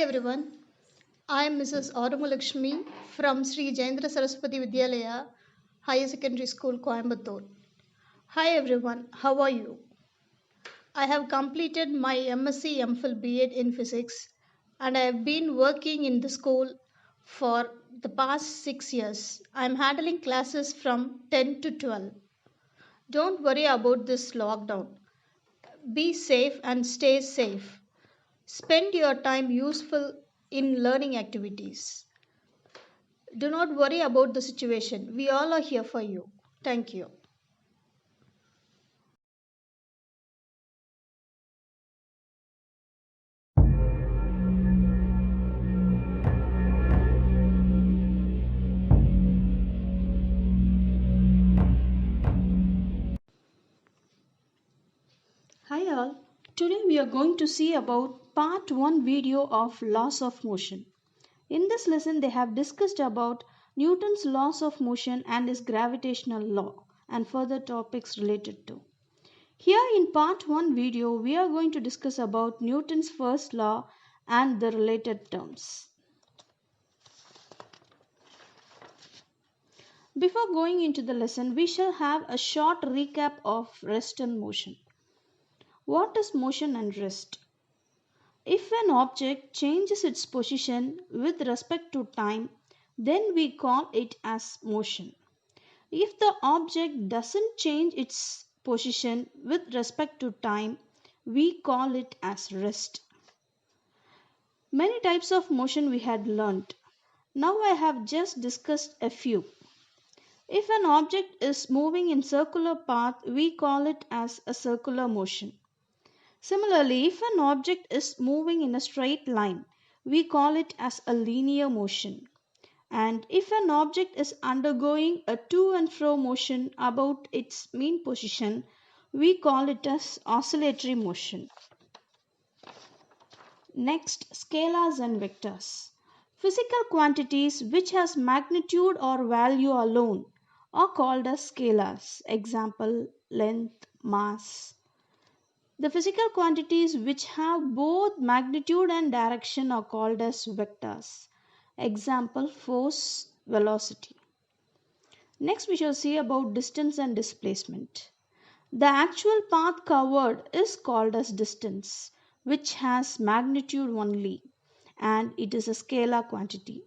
Everyone, I am Mrs. Arumalakshmi from Sri Jayendra Saraswati Vidyalaya Higher Secondary School, Coimbatore. Hi everyone, how are you? I have completed my MSc MPhil B.Ed in Physics and I have been working in the school for the past 6 years. I am handling classes from 10 to 12. Don't worry about this lockdown. Be safe and stay safe. Spend your time useful in learning activities. Do not worry about the situation. We all are here for you. Thank you. Hi all. Today we are going to see about part 1 video of laws of motion. In this lesson they have discussed about Newton's laws of motion and his gravitational law and further topics related to. Here in part 1 video we are going to discuss about Newton's first law and the related terms. Before going into the lesson we shall have a short recap of rest and motion. What is motion and rest? If an object changes its position with respect to time, then we call it as motion. If the object doesn't change its position with respect to time, we call it as rest. Many types of motion we had learnt. Now I have just discussed a few. If an object is moving in circular path, we call it as a circular motion. Similarly, if an object is moving in a straight line, we call it as a linear motion. And if an object is undergoing a to and fro motion about its mean position, we call it as oscillatory motion. Next, scalars and vectors. Physical quantities which has magnitude or value alone are called as scalars. Example, length, mass. The physical quantities which have both magnitude and direction are called as vectors. Example, force, velocity. Next we shall see about distance and displacement. The actual path covered is called as distance, which has magnitude only, and it is a scalar quantity.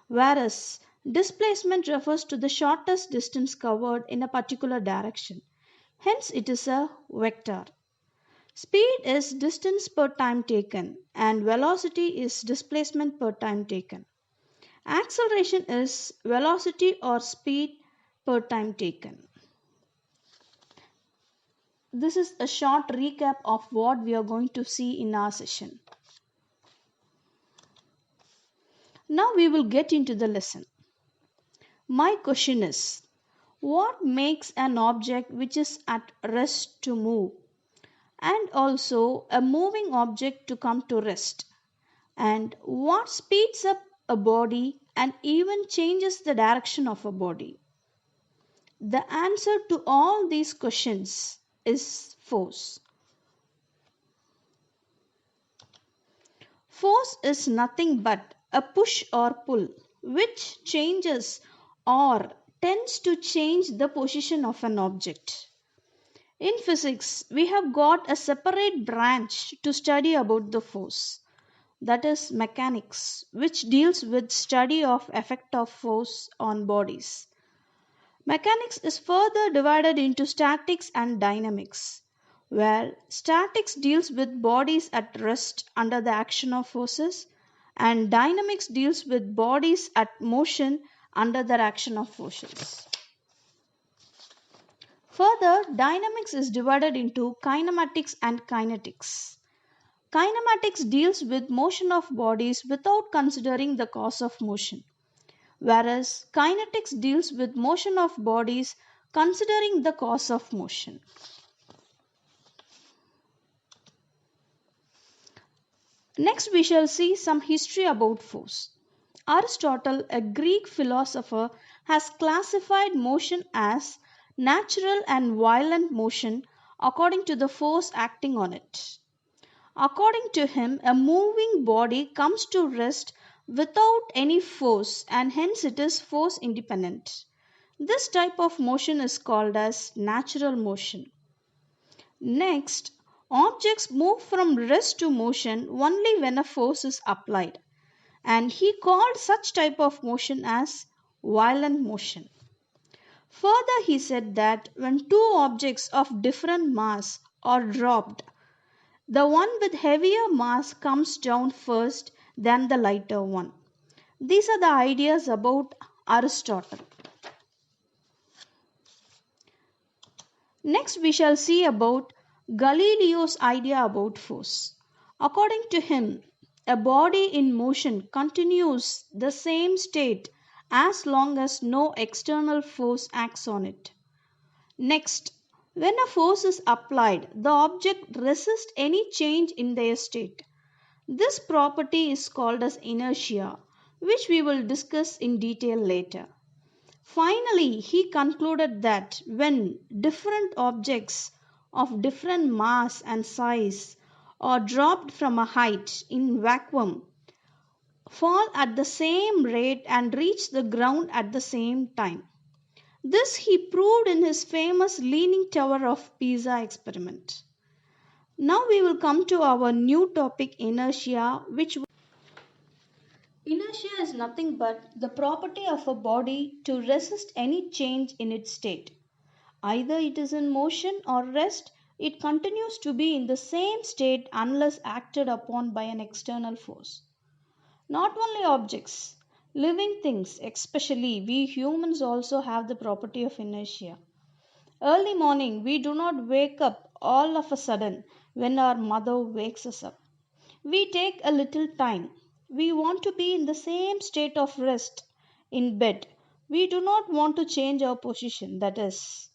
Whereas displacement refers to the shortest distance covered in a particular direction. Hence it is a vector. Speed is distance per time taken and velocity is displacement per time taken. Acceleration is velocity or speed per time taken. This is a short recap of what we are going to see in our session. Now we will get into the lesson. My question is, what makes an object which is at rest to move? And also a moving object to come to rest? And what speeds up a body and even changes the direction of a body? The answer to all these questions is force. Force is nothing but a push or pull which changes or tends to change the position of an object. In physics, we have got a separate branch to study about the force. That is mechanics, which deals with study of effect of force on bodies. Mechanics is further divided into statics and dynamics, where statics deals with bodies at rest under the action of forces and dynamics deals with bodies at motion under the action of forces. Further, dynamics is divided into kinematics and kinetics. Kinematics deals with motion of bodies without considering the cause of motion, whereas kinetics deals with motion of bodies considering the cause of motion. Next we shall see some history about force. Aristotle, a Greek philosopher, has classified motion as natural and violent motion according to the force acting on it. According to him, a moving body comes to rest without any force and hence it is force independent. This type of motion is called as natural motion. Next, objects move from rest to motion only when a force is applied, and he called such type of motion as violent motion. Further, he said that when two objects of different mass are dropped, the one with heavier mass comes down first than the lighter one. These are the ideas about Aristotle. Next, we shall see about Galileo's idea about force. According to him, a body in motion continues the same state as long as no external force acts on it. Next, when a force is applied, the object resists any change in their state. This property is called as inertia, which we will discuss in detail later. Finally, he concluded that when different objects of different mass and size are dropped from a height in vacuum, fall at the same rate and reach the ground at the same time. This he proved in his famous Leaning Tower of Pisa experiment. Now we will come to our new topic, inertia, which inertia is nothing but the property of a body to resist any change in its state. Either it is in motion or rest, it continues to be in the same state unless acted upon by an external force. Not only objects, living things, especially we humans, also have the property of inertia. Early morning, we do not wake up all of a sudden when our mother wakes us up. We take a little time. We want to be in the same state of rest in bed. We do not want to change our position. That is,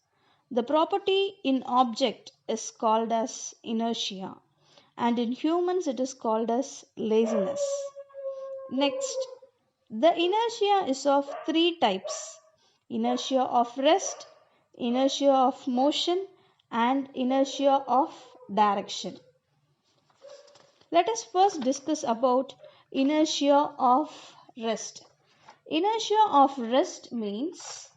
the property in object is called as inertia, and in humans it is called as laziness. Next, the inertia is of three types: inertia of rest, inertia of motion, and inertia of direction. Let us first discuss about inertia of rest. Inertia of rest means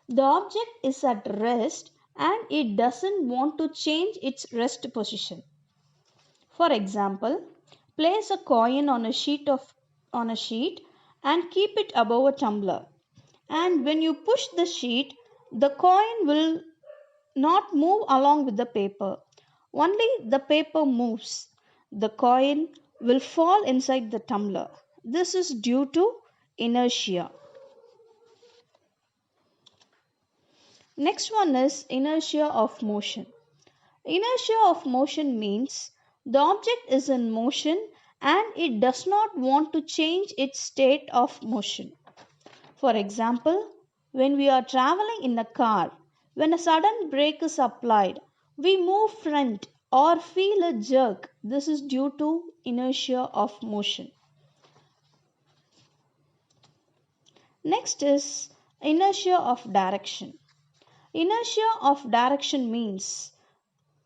the object is at rest and it doesn't want to change its rest position. For example, place a coin on a sheet and keep it above a tumbler. And when you push the sheet, the coin will not move along with the paper. Only the paper moves. The coin will fall inside the tumbler. This is due to inertia. Next one is inertia of motion. Inertia of motion means the object is in motion and it does not want to change its state of motion. For example, when we are traveling in a car, when a sudden brake is applied, we move front or feel a jerk. This is due to inertia of motion. Next is inertia of direction. Inertia of direction means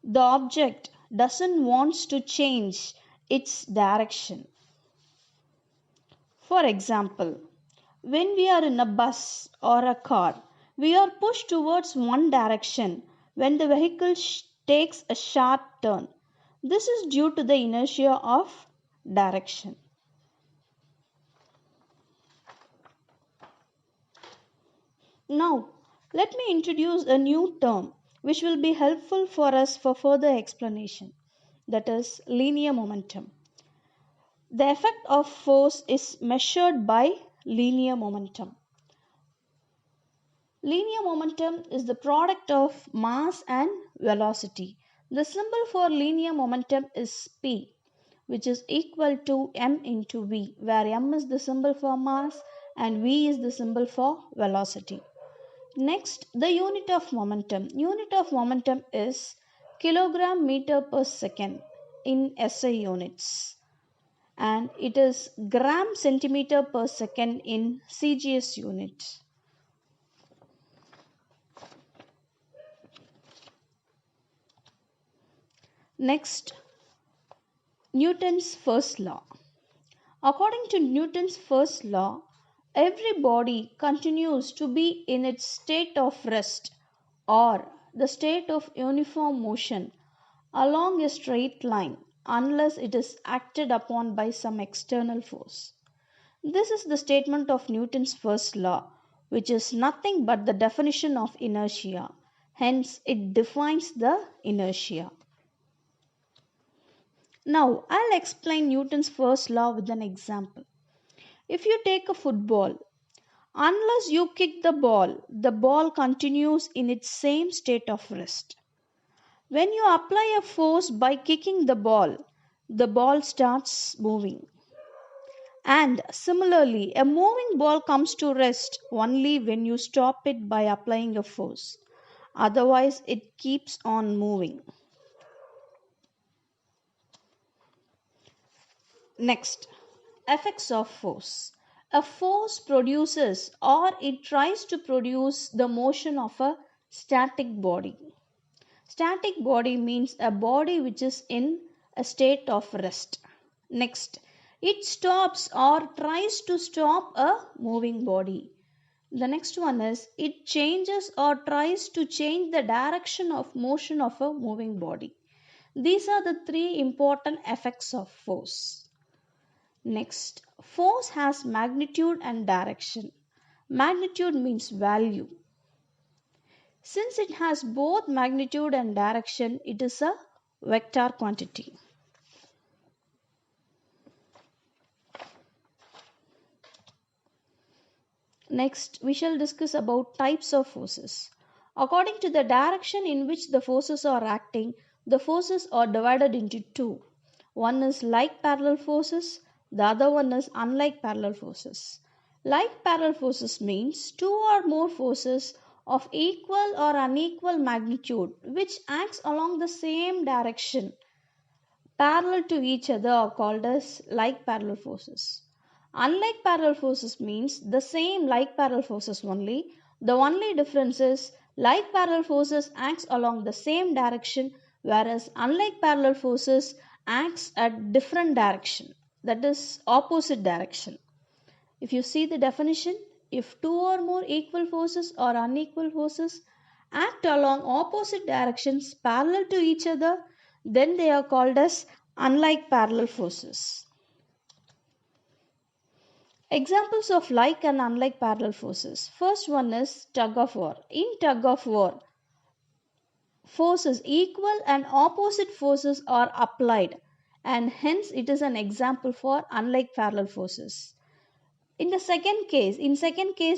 the object doesn't want to change its direction. For example, when we are in a bus or a car, we are pushed towards one direction when the vehicle takes a sharp turn. This is due to the inertia of direction. Now, let me introduce a new term which will be helpful for us for further explanation, that is linear momentum. The effect of force is measured by linear momentum. Linear momentum is the product of mass and velocity. The symbol for linear momentum is P, which is equal to m into v, where m is the symbol for mass and v is the symbol for velocity. Next, the unit of momentum. Unit of momentum is kilogram meter per second in SI units, and it is gram centimeter per second in CGS units. Next, Newton's first law. According to Newton's first law, every body continues to be in its state of rest or the state of uniform motion along a straight line unless it is acted upon by some external force. This is the statement of Newton's first law, which is nothing but the definition of inertia. Hence, it defines the inertia. Now, I'll explain Newton's first law with an example. If you take a football, unless you kick the ball continues in its same state of rest. When you apply a force by kicking the ball starts moving. And similarly, a moving ball comes to rest only when you stop it by applying a force. Otherwise, it keeps on moving. Next, effects of force. A force produces or it tries to produce the motion of a static body. Static body means a body which is in a state of rest. Next, it stops or tries to stop a moving body. The next one is it changes or tries to change the direction of motion of a moving body. These are the three important effects of force. Next, force has magnitude and direction. Magnitude means value. Since it has both magnitude and direction, it is a vector quantity. Next, we shall discuss about types of forces. According to the direction in which the forces are acting, the forces are divided into two. One is like parallel forces, the other one is unlike parallel forces. Like parallel forces means two or more forces of equal or unequal magnitude which acts along the same direction parallel to each other are called as like parallel forces. Unlike parallel forces means the same like parallel forces only. The only difference is like parallel forces acts along the same direction whereas unlike parallel forces acts at different direction, that is opposite direction. If you see the definition, if two or more equal forces or unequal forces act along opposite directions parallel to each other, then they are called as unlike parallel forces. Examples of like and unlike parallel forces. First one is tug of war. In tug of war, forces equal and opposite forces are applied and hence it is an example for unlike parallel forces. In second case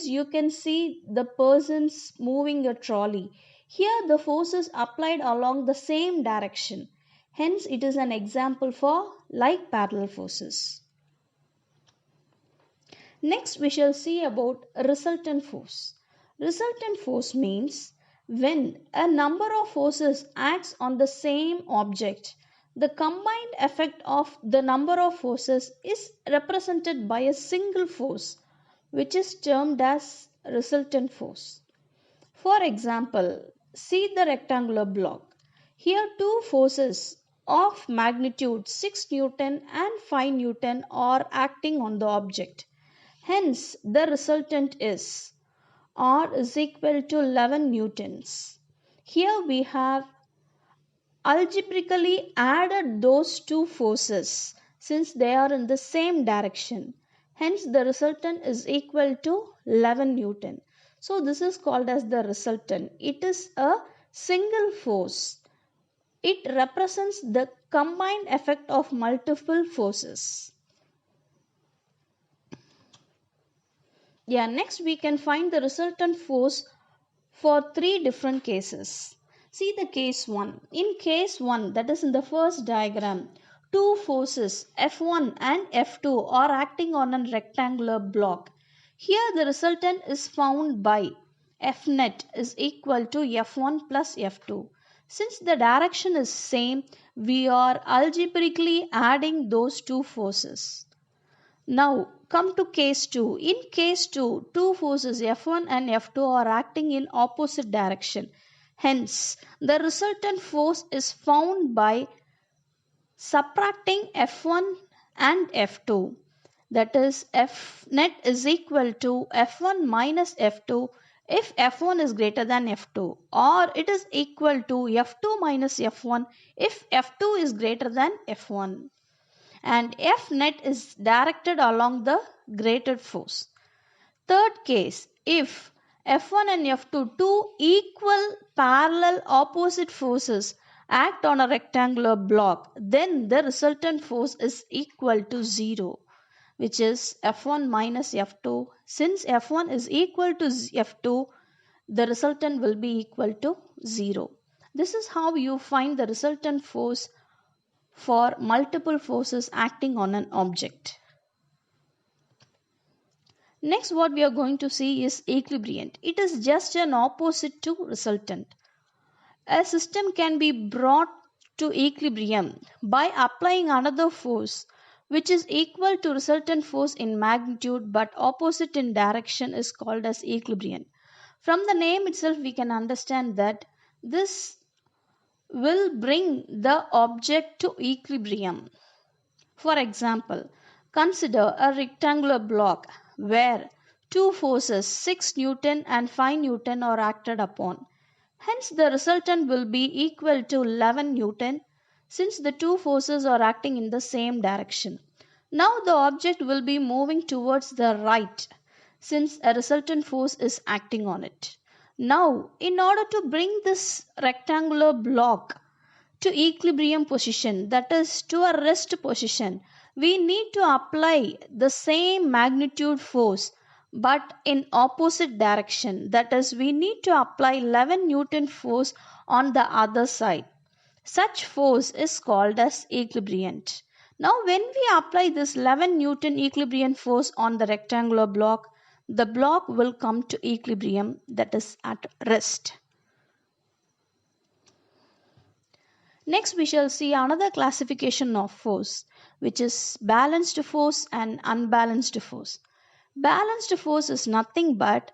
you can see the persons moving a trolley. Here the forces applied along the same direction. Hence it is an example for like parallel forces. Next we shall see about resultant force. Resultant force means when a number of forces acts on the same object, the combined effect of the number of forces is represented by a single force, which is termed as resultant force. For example, see the rectangular block. Here two forces of magnitude 6 Newton and 5 Newton are acting on the object. Hence, the resultant is R is equal to 11 newtons. Here we have algebraically added those two forces since they are in the same direction. Hence, the resultant is equal to 11 newton. So, this is called as the resultant. It is a single force. It represents the combined effect of multiple forces. Next we can find the resultant force for three different cases. See the case 1. In case 1, that is in the first diagram, two forces F1 and F2 are acting on a rectangular block. Here the resultant is found by F net is equal to F1 plus F2. Since the direction is same, we are algebraically adding those two forces. Now come to case 2. In case 2, two forces F1 and F2 are acting in opposite direction. Hence, the resultant force is found by subtracting F1 and F2. That is, F net is equal to F1 minus F2 if F1 is greater than F2, or it is equal to F2 minus F1 if F2 is greater than F1. And F net is directed along the grated force. Third case, if F1 and F2, two equal parallel opposite forces, act on a rectangular block, then the resultant force is equal to 0, which is F1 minus F2. Since F1 is equal to F2, the resultant will be equal to 0. This is how you find the resultant force for multiple forces acting on an object. Next, what we are going to see is equilibrium. It is just an opposite to resultant. A system can be brought to equilibrium by applying another force which is equal to resultant force in magnitude but opposite in direction is called as equilibrium. From the name itself, we can understand that this will bring the object to equilibrium. For example, consider a rectangular block where two forces 6 Newton and 5 Newton are acted upon. Hence, the resultant will be equal to 11 Newton since the two forces are acting in the same direction. Now, the object will be moving towards the right since a resultant force is acting on it. Now, in order to bring this rectangular block to equilibrium position, that is to a rest position, we need to apply the same magnitude force but in opposite direction. That is, we need to apply 11 Newton force on the other side. Such force is called as equilibrium. Now when we apply this 11 Newton equilibrium force on the rectangular block, the block will come to equilibrium, that is at rest. Next, we shall see another classification of force, which is balanced force and unbalanced force. Balanced force is nothing but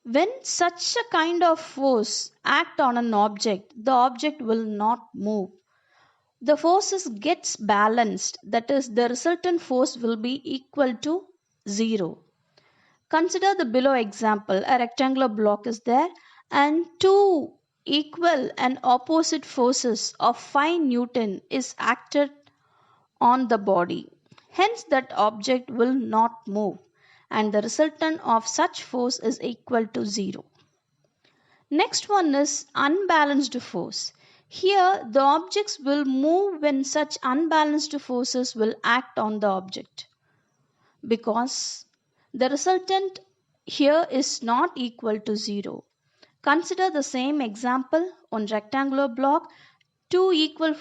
when such a kind of force act on an object, the object will not move. The forces gets balanced, that is, the resultant force will be equal to 0. Consider the below example. A rectangular block is there and two equal and opposite forces of 5 Newton is acted on the body. Hence that object will not move and the resultant of such force is equal to 0. Next one is unbalanced force. Here the objects will move when such unbalanced forces will act on the object, because the resultant here is not equal to 0. Consider the same example on rectangular block. Two equal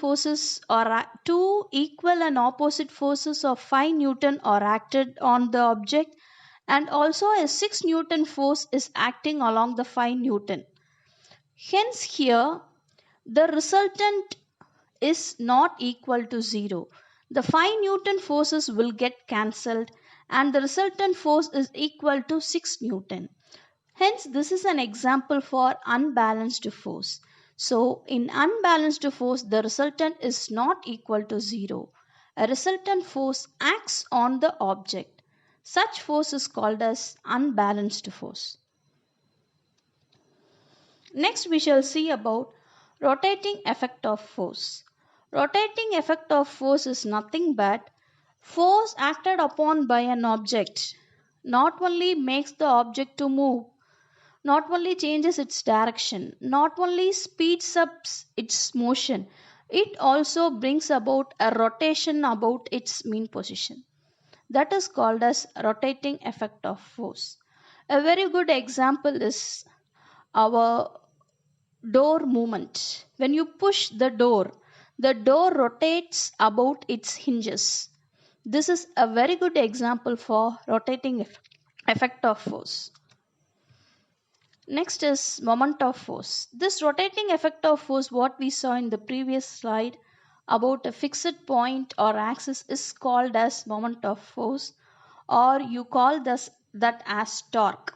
and opposite forces of 5 Newton are acted on the object and also a 6 Newton force is acting along the 5 Newton. Hence here the resultant is not equal to 0. The 5 Newton forces will get cancelled and the resultant force is equal to 6 Newton. Hence, this is an example for unbalanced force. So, in unbalanced force, the resultant is not equal to 0. A resultant force acts on the object. Such force is called as unbalanced force. Next, we shall see about rotating effect of force. Rotating effect of force is nothing but force acted upon by an object not only makes the object to move, not only changes its direction, not only speeds up its motion, it also brings about a rotation about its mean position. That is called as rotating effect of force. A very good example is our door movement. When you push the door rotates about its hinges. This is a very good example for rotating effect of force. Next is moment of force. This rotating effect of force, what we saw in the previous slide about a fixed point or axis, is called as moment of force, or you call that as torque.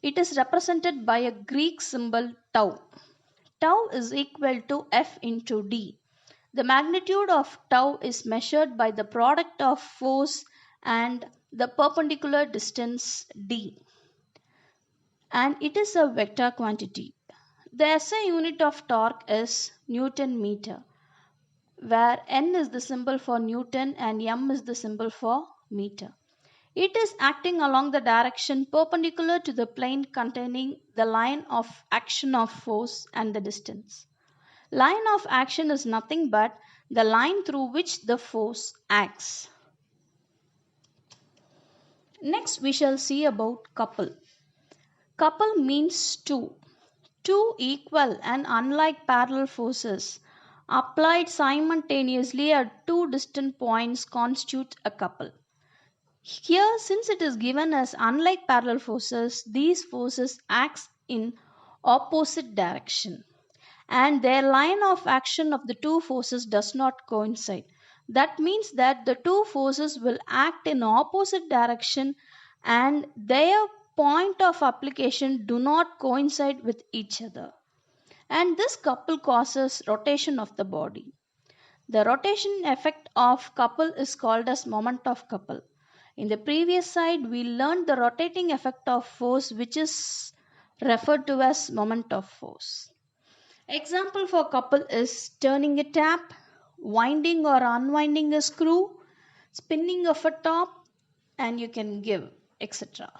It is represented by a Greek symbol tau. Tau is equal to F into D. The magnitude of tau is measured by the product of force and the perpendicular distance d, and it is a vector quantity. The SI unit of torque is Newton meter, where N is the symbol for Newton and M is the symbol for meter. It is acting along the direction perpendicular to the plane containing the line of action of force and the distance. Line of action is nothing but the line through which the force acts. Next we shall see about couple. Couple means two. Two equal and unlike parallel forces applied simultaneously at two distant points constitute a couple. Here, since it is given as unlike parallel forces, these forces act in opposite direction and their line of action of the two forces does not coincide. That means that the two forces will act in opposite direction and their point of application do not coincide with each other. And this couple causes rotation of the body. The rotation effect of couple is called as moment of couple. In the previous slide, we learned the rotating effect of force, which is referred to as moment of force. Example for couple is turning a tap, winding or unwinding a screw, spinning of a top, and you can give, etc.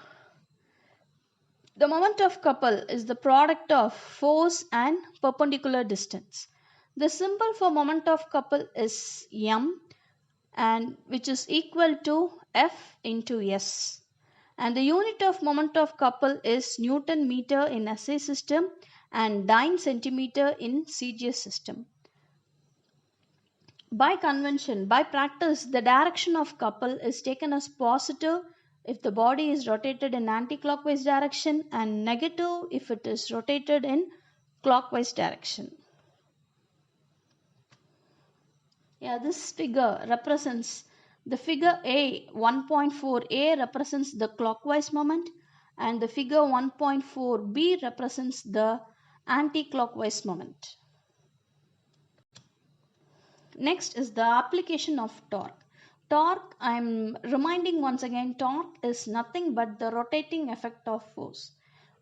The moment of couple is the product of force and perpendicular distance. The symbol for moment of couple is M, and which is equal to F into S. And the unit of moment of couple is Newton meter in SI system and dyne centimeter in CGS system. By convention, by practice, the direction of couple is taken as positive if the body is rotated in anti-clockwise direction and negative if it is rotated in clockwise direction. This figure represents the figure A 1.4a represents the clockwise moment and the figure 1.4b represents the anti-clockwise moment. Next is the application of torque. Torque, I am reminding once again, torque is nothing but the rotating effect of force,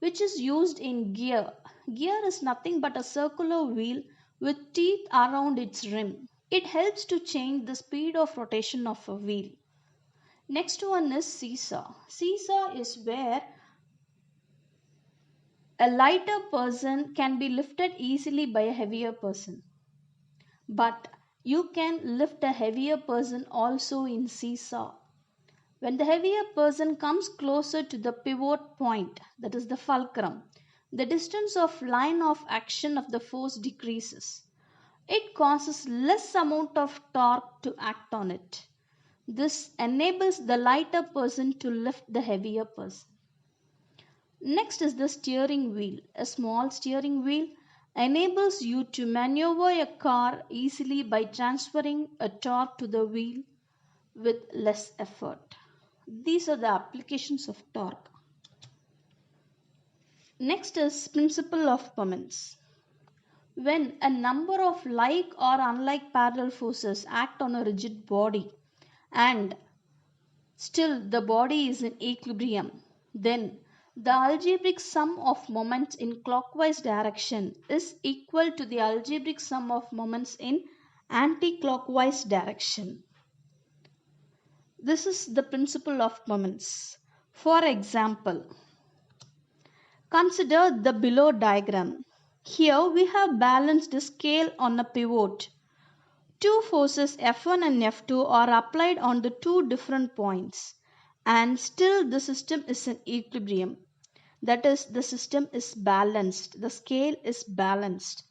which is used in gear. Gear is nothing but a circular wheel with teeth around its rim. It helps to change the speed of rotation of a wheel. Next one is seesaw. Seesaw is where a lighter person can be lifted easily by a heavier person. But you can lift a heavier person also in seesaw. When the heavier person comes closer to the pivot point, that is the fulcrum, the distance of line of action of the force decreases. It causes less amount of torque to act on it. This enables the lighter person to lift the heavier person. Next is the steering wheel. A small steering wheel enables you to maneuver a car easily by transferring a torque to the wheel with less effort. These are the applications of torque. Next is principle of moments. When a number of like or unlike parallel forces act on a rigid body and still the body is in equilibrium, then the algebraic sum of moments in clockwise direction is equal to the algebraic sum of moments in anti-clockwise direction. This is the principle of moments. For example, consider the below diagram. Here we have balanced the scale on a pivot. Two forces F1 and F2 are applied on the two different points and still the system is in equilibrium. That is, the system is balanced. The scale is balanced.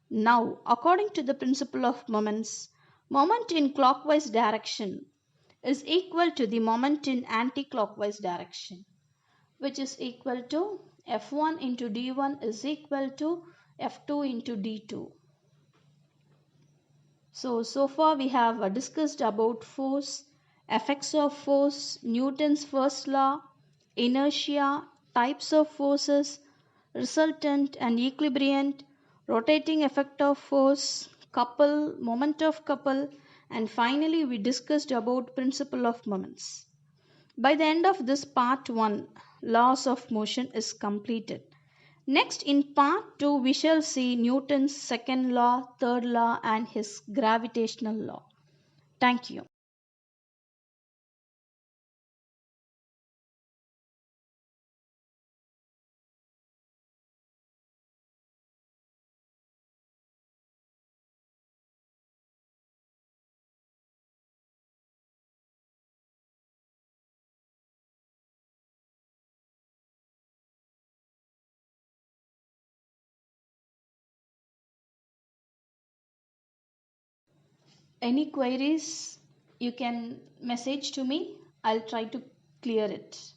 Now, according to the principle of moments, moment in clockwise direction is equal to the moment in anti-clockwise direction, which is equal to F1 into D1 is equal to F2 into D2. So far we have discussed about force, effects of force, Newton's first law, inertia, types of forces, resultant and equilibriant, rotating effect of force, couple, moment of couple, and finally we discussed about principle of moments. By the end of this part 1, laws of motion is completed. Next, in part 2, we shall see Newton's second law, third law, and his gravitational law. Thank you. Any queries, you can message to me. I'll try to clear it.